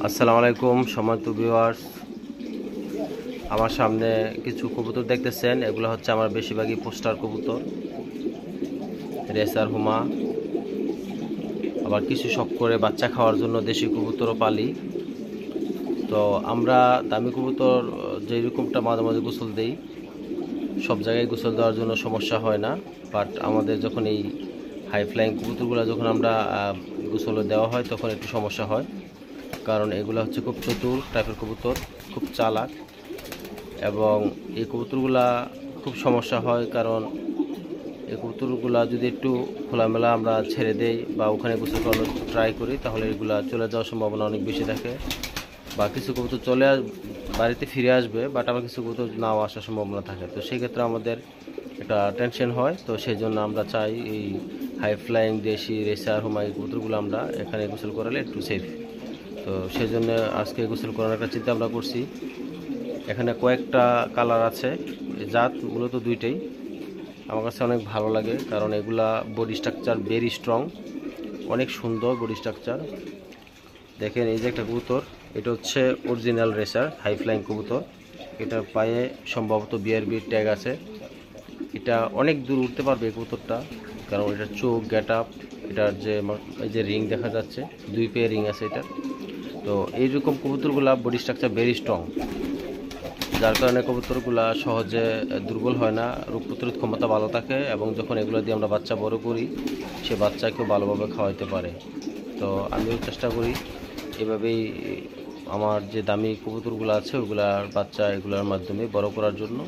আসসালামু আলাইকুম সম্মানিত ভিউয়ার্স, আমার সামনে কিছু কবুতর দেখতেছেন। এগুলো হচ্ছে আমার বেশিরভাগই পোস্টার কবুতর, রেসার হুমা। আবার কিছু শখ করে বাচ্চা খাওয়ার জন্য দেশি কবুতরও পালি। তো আমরা দামি কবুতর যেরকমটা মাঝে মাঝে গোসল দেই, সব জায়গায় গোসল দেওয়ার জন্য সমস্যা হয় না। বাট আমাদের যখন এই হাই ফ্লাইং কবুতরগুলো যখন আমরা গোসলে দেওয়া হয় তখন একটু সমস্যা হয়, কারণ এগুলো হচ্ছে খুব চতুর টাইপের কবুতর, খুব চালাক। এবং এই কবুতরগুলা খুব সমস্যা হয়, কারণ এই কবুতরগুলা যদি একটু খোলামেলা আমরা ছেড়ে দেই বা ওখানে গোসল করানোর ট্রাই করি, তাহলে এগুলা চলে যাওয়ার সম্ভাবনা অনেক বেশি থাকে। বা কিছু কবুতর বাড়িতে ফিরে আসবে, বাট আবার কিছু কবুতর নাও আসার সম্ভাবনা থাকে। তো সেই ক্ষেত্রে আমাদের একটা টেনশন হয়। তো সেই জন্য আমরা চাই এই হাই ফ্লাইং দেশি রেসার হুমাই কবুতরগুলো আমরা এখানে গোসল করালে একটু সেফ। তো সেই জন্য আজকে গোসল করার একটা চিন্তা আমরা করছি। এখানে কয়েকটা কালার আছে, জাত মূলত দুইটাই। আমার কাছে অনেক ভালো লাগে, কারণ এগুলা বডি স্ট্রাকচার ভেরি স্ট্রং, অনেক সুন্দর বডি স্ট্রাকচার। দেখেন এই যে একটা কবুতর, এটা হচ্ছে অরিজিনাল রেসার হাই ফ্লাইং কবুতর। এটার পায়ে সম্ভবত বিআরবির ট্যাগ আছে। এটা অনেক দূর উঠতে পারবে এই কবুতরটা, কারণ এটার চোখ, গেট আপ, এটার যে এই যে রিং দেখা যাচ্ছে, দুই পেয়ে রিং আছে এটা। তো এইরকম কবুতরগুলা বডি স্ট্রাকচার ভেরি স্ট্রং, যার কারণে কবুতরগুলা সহজে দুর্বল হয় না, রোগ প্রতিরোধ ক্ষমতা ভালো থাকে। এবং যখন এগুলো দিয়ে আমরা বাচ্চা বড় করি, সে বাচ্চাকেও ভালোভাবে খাওয়াইতে পারে। তো আমিও চেষ্টা করি এভাবেই আমার যে দামি কবুতরগুলো আছে ওগুলার বাচ্চা এগুলোর মাধ্যমে বড় করার জন্য।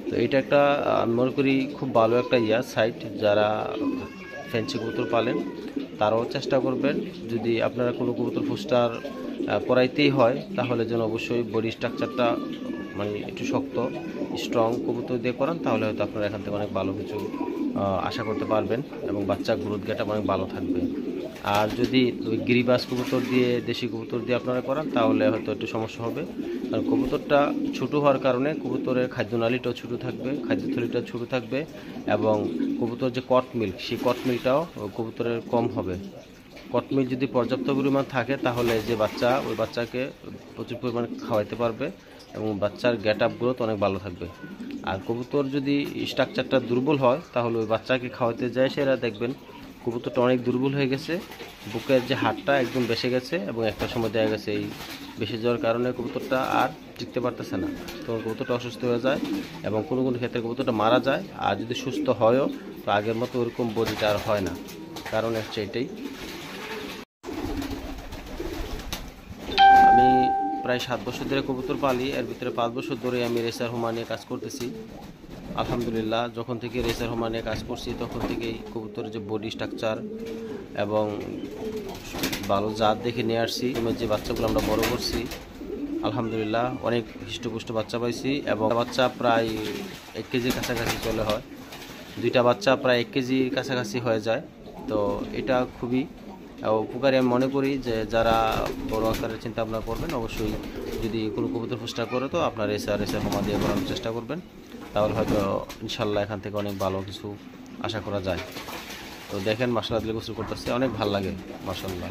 তো এটা একটা আমি মনে করি খুব ভালো একটা সাইট। যারা ফ্যান্সি কবুতর পালেন তারাও চেষ্টা করবেন, যদি আপনারা কোনো কবুতর পোস্টার করাইতেই হয় তাহলে যেন অবশ্যই বডি স্ট্রাকচারটা মানে একটু শক্ত স্ট্রং কবুতর দিয়ে করান, তাহলে হয়তো আপনারা এখান থেকে অনেক ভালো কিছু আশা করতে পারবেন এবং বাচ্চা গ্রোথ গেটা অনেক ভালো থাকবে। আর যদি ওই গিরিবাস কবুতর দিয়ে দেশি কবুতর দিয়ে আপনারা করান তাহলে হয়তো একটু সমস্যা হবে, কারণ কবুতরটা ছোটো হওয়ার কারণে কবুতরের খাদ্যনালীটাও ছোটো থাকবে, খাদ্যথলিটাও ছোটো থাকবে। এবং কবুতর যে কট মিল্ক, সেই কট মিল্কটাও কবুতরের কম হবে। কট মিল্ক যদি পর্যাপ্ত পরিমাণ থাকে তাহলে যে বাচ্চা, ওই বাচ্চাকে প্রচুর পরিমাণে খাওয়াইতে পারবে এবং বাচ্চার গেট আপ গ্রোথ অনেক ভালো থাকবে। আর কবুতর যদি স্ট্রাকচারটা দুর্বল হয় তাহলে ওই বাচ্চাকে খাওয়াতে যায় সেরা দেখবেন কবুতরটা অনেক দুর্বল হয়ে গেছে, বুকের যে হাড়টা একদম বেসে গেছে এবং একটা সময় দেখা গেছে এই বেসে যাওয়ার কারণে কবুতরটা আর টিকতে পারতেছে না, তখন কবুতরটা অসুস্থ হয়ে যায় এবং কোনো কোনো ক্ষেত্রে কবুতরটা মারা যায়। আর যদি সুস্থ হয়ও তো আগের মতো ওরকম বডিটা আর হয় না, কারণ হচ্ছে এটাই। আমি প্রায় 7 বছর ধরে কবুতর পালি, এর ভিতরে 5 বছর ধরে আমি রেসার হুমা নিয়ে কাজ করতেছি। আলহামদুলিল্লাহ, যখন থেকে রেসার হুমা নিয়ে কাজ করছি তখন থেকেই কবুতরের যে বডি স্ট্রাকচার এবং ভালো জাত দেখে নিয়ে আসছি। যে বাচ্চাগুলো আমরা বড় করছি আলহামদুলিল্লাহ অনেক হৃষ্টপুষ্ট বাচ্চা পাইছি, এবং বাচ্চা প্রায় 1 কেজির কাছাকাছি চলে হয়। 2টা বাচ্চা প্রায় 1 কেজির কাছাকাছি হয়ে যায়। তো এটা খুবই উপকারী আমি মনে করি। যে যারা বড় আকারের চিন্তা ভাবনা করবেন অবশ্যই যদি কোনো কবুতর পোস্টার করে তো আপনার রেসার হোমা দিয়ে করানোর চেষ্টা করবেন, তাহলে হয়তো ইনশাল্লাহ এখান থেকে অনেক ভালো কিছু আশা করা যায়। তো দেখেন মাশাআল্লাহ গোসল করতেছে, অনেক ভালো লাগে মাশাআল্লাহ।